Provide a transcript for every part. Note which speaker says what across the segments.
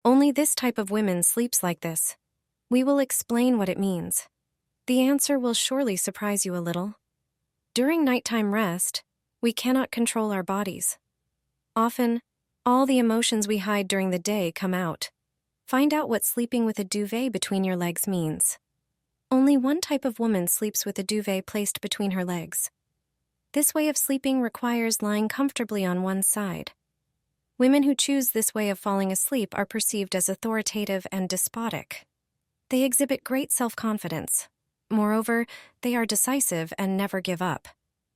Speaker 1: Only this type of women sleeps like this. We will explain what it means. The answer will surely surprise you a little. During nighttime rest, we cannot control our bodies. Often, all the emotions we hide during the day come out. Find out what sleeping with a duvet between your legs means. Only one type of woman sleeps with a duvet placed between her legs. This way of sleeping requires lying comfortably on one side. Women who choose this way of falling asleep are perceived as authoritative and despotic. They exhibit great self-confidence. Moreover, they are decisive and never give up.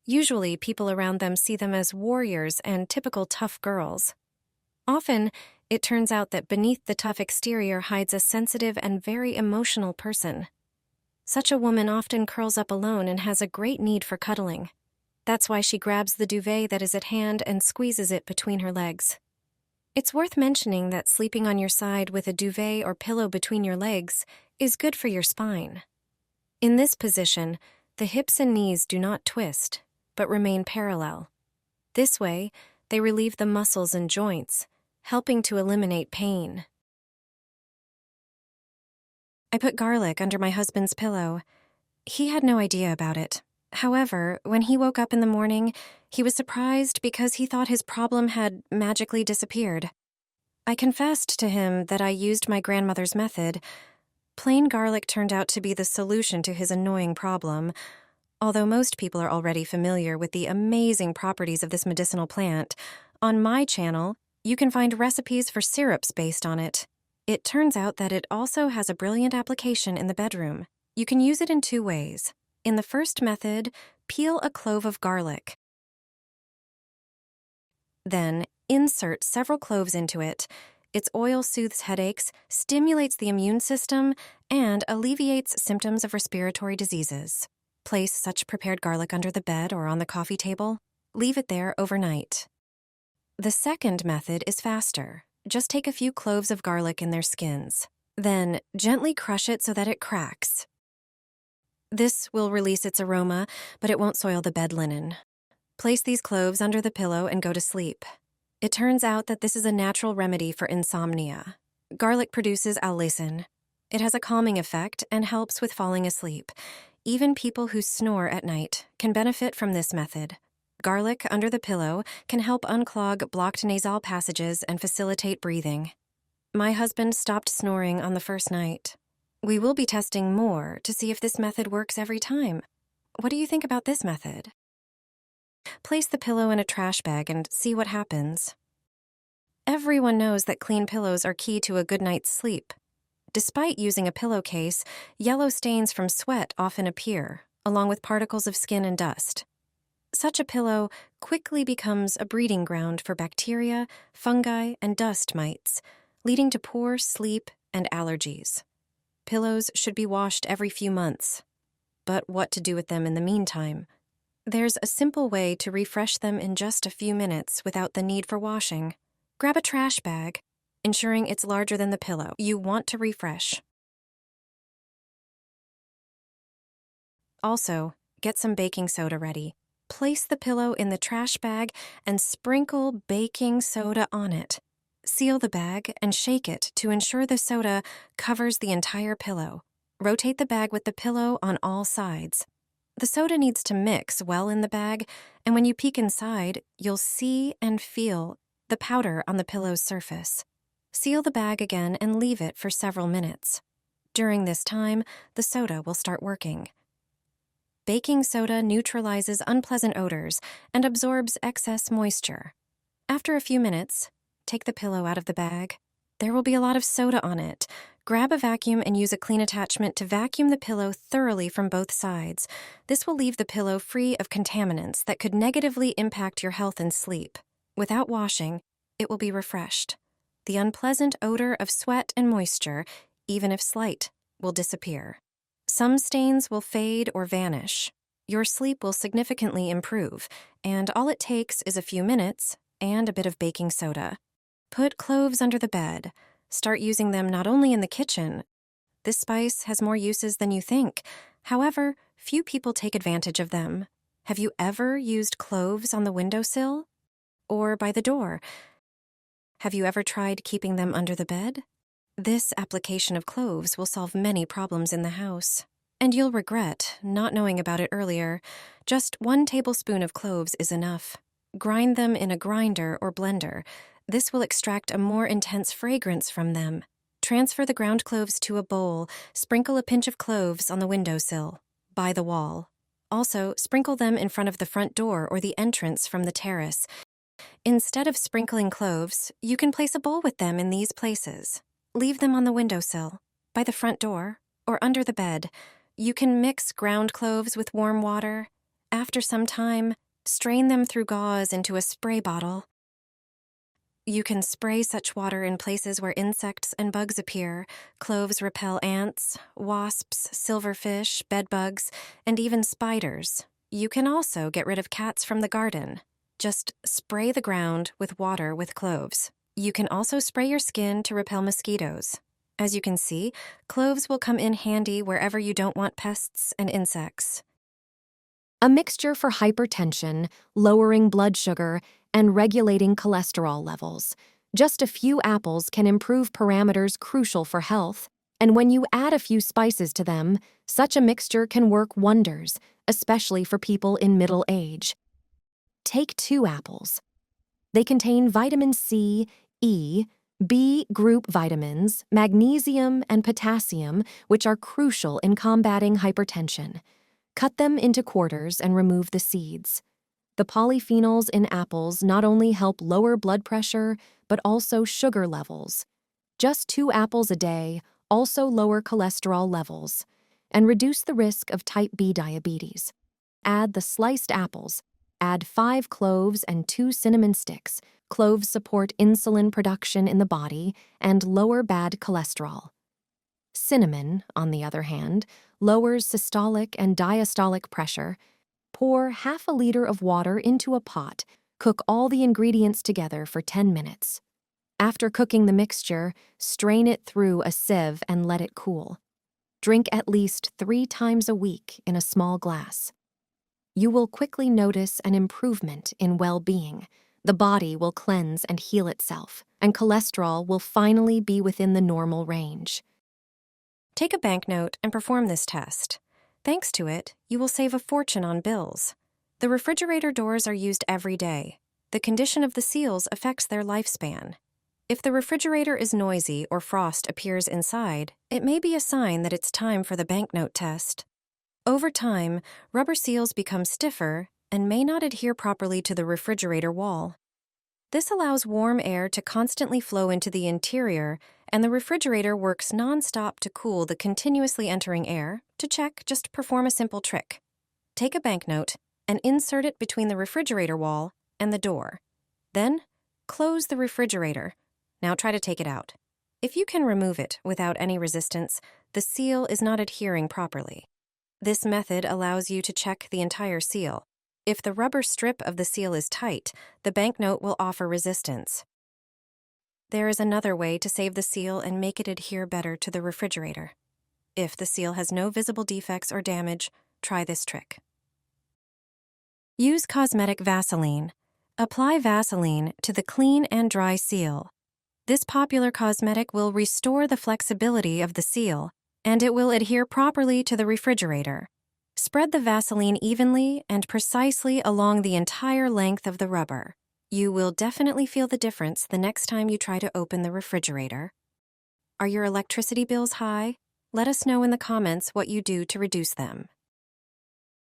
Speaker 1: Usually, people around them see them as warriors and typical tough girls. Often, it turns out that beneath the tough exterior hides a sensitive and very emotional person. Such a woman often curls up alone and has a great need for cuddling. That's why she grabs the duvet that is at hand and squeezes it between her legs. It's worth mentioning that sleeping on your side with a duvet or pillow between your legs is good for your spine. In this position, the hips and knees do not twist, but remain parallel. This way, they relieve the muscles and joints, helping to eliminate pain. I put garlic under my husband's pillow. He had no idea about it. However, when he woke up in the morning, he was surprised because he thought his problem had magically disappeared. I confessed to him that I used my grandmother's method. Plain garlic turned out to be the solution to his annoying problem. Although most people are already familiar with the amazing properties of this medicinal plant, on my channel, you can find recipes for syrups based on it. It turns out that it also has a brilliant application in the bedroom. You can use it in two ways. In the first method, peel a clove of garlic. Then, insert several cloves into it. Its oil soothes headaches, stimulates the immune system, and alleviates symptoms of respiratory diseases. Place such prepared garlic under the bed or on the coffee table. Leave it there overnight. The second method is faster. Just take a few cloves of garlic in their skins. Then, gently crush it so that it cracks. This will release its aroma, but it won't soil the bed linen. Place these cloves under the pillow and go to sleep. It turns out that this is a natural remedy for insomnia. Garlic produces allicin. It has a calming effect and helps with falling asleep. Even people who snore at night can benefit from this method. Garlic under the pillow can help unclog blocked nasal passages and facilitate breathing. My husband stopped snoring on the first night. We will be testing more to see if this method works every time. What do you think about this method? Place the pillow in a trash bag and see what happens. Everyone knows that clean pillows are key to a good night's sleep. Despite using a pillowcase, yellow stains from sweat often appear, along with particles of skin and dust. Such a pillow quickly becomes a breeding ground for bacteria, fungi, and dust mites, leading to poor sleep and allergies. Pillows should be washed every few months. But what to do with them in the meantime? There's a simple way to refresh them in just a few minutes without the need for washing. Grab a trash bag, ensuring it's larger than the pillow you want to refresh. Also, get some baking soda ready. Place the pillow in the trash bag and sprinkle baking soda on it. Seal the bag and shake it to ensure the soda covers the entire pillow. Rotate the bag with the pillow on all sides. The soda needs to mix well in the bag, and when you peek inside, you'll see and feel the powder on the pillow's surface. Seal the bag again and leave it for several minutes. During this time, the soda will start working. Baking soda neutralizes unpleasant odors and absorbs excess moisture. After a few minutes, take the pillow out of the bag. There will be a lot of soda on it. Grab a vacuum and use a clean attachment to vacuum the pillow thoroughly from both sides. This will leave the pillow free of contaminants that could negatively impact your health and sleep. Without washing, it will be refreshed. The unpleasant odor of sweat and moisture, even if slight, will disappear. Some stains will fade or vanish. Your sleep will significantly improve, and all it takes is a few minutes and a bit of baking soda. Put cloves under the bed. Start using them not only in the kitchen. This spice has more uses than you think. However, few people take advantage of them. Have you ever used cloves on the windowsill? Or by the door? Have you ever tried keeping them under the bed? This application of cloves will solve many problems in the house. And you'll regret not knowing about it earlier. Just 1 tablespoon of cloves is enough. Grind them in a grinder or blender. This will extract a more intense fragrance from them. Transfer the ground cloves to a bowl. Sprinkle a pinch of cloves on the windowsill, by the wall. Also, sprinkle them in front of the front door or the entrance from the terrace. Instead of sprinkling cloves, you can place a bowl with them in these places. Leave them on the windowsill, by the front door, or under the bed. You can mix ground cloves with warm water. After some time, strain them through gauze into a spray bottle. You can spray such water in places where insects and bugs appear. Cloves repel ants, wasps, silverfish, bedbugs, and even spiders. You can also get rid of cats from the garden. Just spray the ground with water with cloves. You can also spray your skin to repel mosquitoes. As you can see, cloves will come in handy wherever you don't want pests and insects.
Speaker 2: A mixture for hypertension, lowering blood sugar, and regulating cholesterol levels. Just a few apples can improve parameters crucial for health, and when you add a few spices to them, such a mixture can work wonders, especially for people in middle age. Take 2 apples. They contain vitamin C, E, B group vitamins, magnesium, and potassium, which are crucial in combating hypertension. Cut them into quarters and remove the seeds. The polyphenols in apples not only help lower blood pressure, but also sugar levels. Just 2 apples a day also lower cholesterol levels and reduce the risk of type B diabetes. Add the sliced apples. Add 5 cloves and 2 cinnamon sticks. Cloves support insulin production in the body and lower bad cholesterol. Cinnamon, on the other hand, lowers systolic and diastolic pressure. Pour half a liter of water into a pot. Cook all the ingredients together for 10 minutes. After cooking the mixture, strain it through a sieve and let it cool. Drink at least 3 times a week in a small glass. You will quickly notice an improvement in well-being. The body will cleanse and heal itself, and cholesterol will finally be within the normal range.
Speaker 1: Take a banknote and perform this test. Thanks to it, you will save a fortune on bills. The refrigerator doors are used every day. The condition of the seals affects their lifespan. If the refrigerator is noisy or frost appears inside, it may be a sign that it's time for the banknote test. Over time, rubber seals become stiffer and may not adhere properly to the refrigerator wall. This allows warm air to constantly flow into the interior, and the refrigerator works non-stop to cool the continuously entering air. To check, just perform a simple trick. Take a banknote and insert it between the refrigerator wall and the door. Then, close the refrigerator. Now try to take it out. If you can remove it without any resistance, the seal is not adhering properly. This method allows you to check the entire seal. If the rubber strip of the seal is tight, the banknote will offer resistance. There is another way to save the seal and make it adhere better to the refrigerator. If the seal has no visible defects or damage, try this trick. Use cosmetic Vaseline. Apply Vaseline to the clean and dry seal. This popular cosmetic will restore the flexibility of the seal, and it will adhere properly to the refrigerator. Spread the Vaseline evenly and precisely along the entire length of the rubber. You will definitely feel the difference the next time you try to open the refrigerator. Are your electricity bills high? Let us know in the comments what you do to reduce them.